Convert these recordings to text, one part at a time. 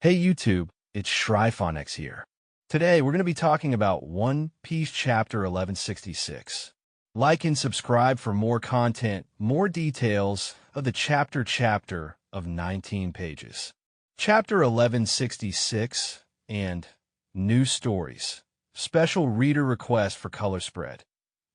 Hey YouTube, it's ShryphonX here. Today we're going to be talking about One Piece Chapter 1166. Like and subscribe for more content, more details of the chapter of 19 pages. Chapter 1166 and New Stories. Special reader request for color spread.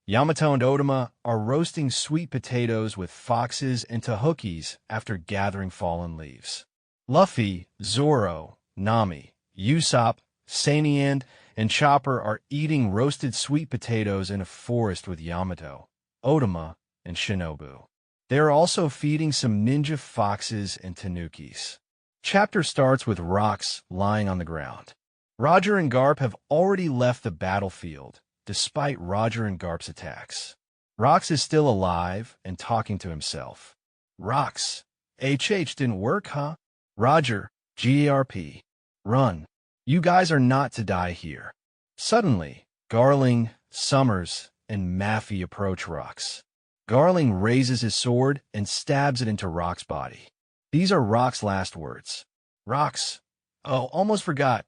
Yamato and Otama are roasting sweet potatoes with foxes and tahukis after gathering fallen leaves. Luffy, Zoro, Nami, Usopp, Sandy and Chopper are eating roasted sweet potatoes in a forest with Yamato, Otama, and Shinobu. They are also feeding some ninja foxes and tanukis. Chapter starts with Rocks lying on the ground. Roger and Garp have already left the battlefield, despite Roger and Garp's attacks. Rocks is still alive and talking to himself. Rocks, HH didn't work, huh? Roger, GARP, run. You guys are not to die here. Suddenly, Garling, Summers, and Maffy approach Rocks. Garling raises his sword and stabs it into Rock's body. These are Rock's last words. Rocks, oh, almost forgot.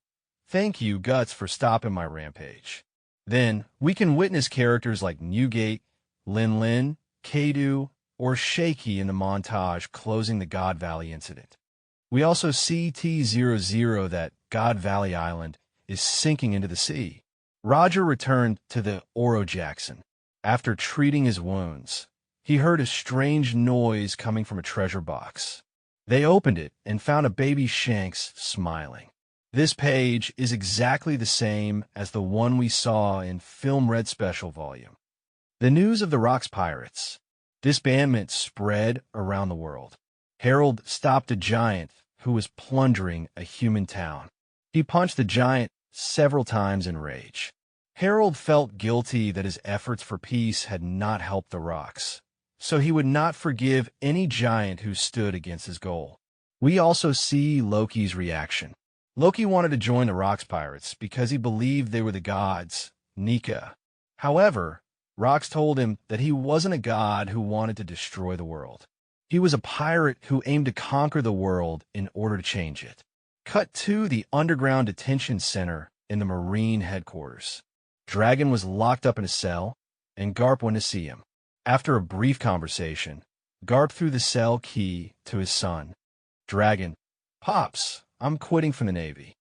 Thank you, Guts, for stopping my rampage. Then, we can witness characters like Newgate, Lin, Kadu, or Shaky in the montage closing the God Valley incident. We also see T00 that God Valley Island is sinking into the sea. Roger returned to the Oro Jackson. After treating his wounds, he heard a strange noise coming from a treasure box. They opened it and found a baby Shanks smiling. This page is exactly the same as the one we saw in Film Red Special Volume. The news of the Rocks Pirates. Disbandment spread around the world. Harald stopped a giant who was plundering a human town. He punched the giant several times in rage. Harald felt guilty that his efforts for peace had not helped the Rocks, so he would not forgive any giant who stood against his goal. We also see Loki's reaction. Loki wanted to join the Rocks Pirates because he believed they were the gods, Nika. However, Rocks told him that he wasn't a god who wanted to destroy the world. He was a pirate who aimed to conquer the world in order to change it. Cut to the underground detention center in the Marine headquarters. Dragon was locked up in a cell, and Garp went to see him. After a brief conversation, Garp threw the cell key to his son. Dragon, Pops, I'm quitting from the Navy.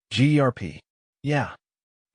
GRP. Yeah.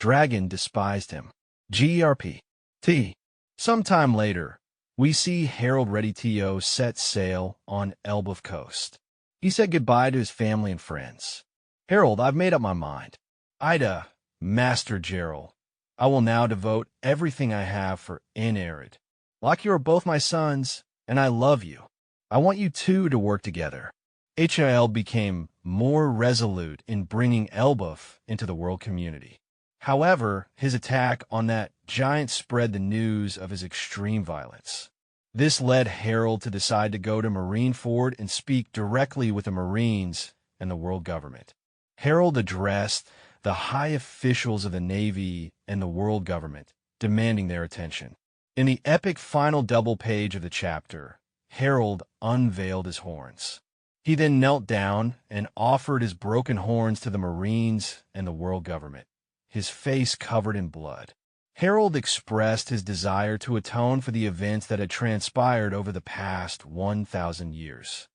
Dragon despised him. GRP. T. Sometime later, we see Harald ready to set sail on Elbaf Coast. He said goodbye to his family and friends. Harald, I've made up my mind. Ida, Master Gerald, I will now devote everything I have for Inarid. Like you are both my sons, and I love you. I want you two to work together. HIL became more resolute in bringing Elbaf into the world community. However, his attack on that giant spread the news of his extreme violence. This led Harald to decide to go to Marineford and speak directly with the Marines and the world government. Harald addressed the high officials of the Navy and the world government, demanding their attention. In the epic final double page of the chapter, Harald unveiled his horns. He then knelt down and offered his broken horns to the Marines and the world government, his face covered in blood. Harald expressed his desire to atone for the events that had transpired over the past 1,000 years.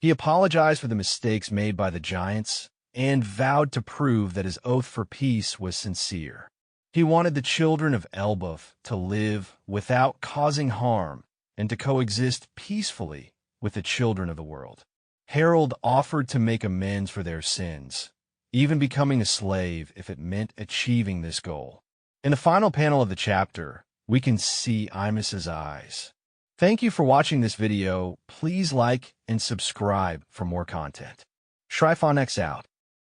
He apologized for the mistakes made by the giants and vowed to prove that his oath for peace was sincere. He wanted the children of Elbaf to live without causing harm and to coexist peacefully with the children of the world. Harald offered to make amends for their sins, even becoming a slave if it meant achieving this goal. In the final panel of the chapter, we can see Imus's eyes. Thank you for watching this video. Please like and subscribe for more content. ShryphonX out.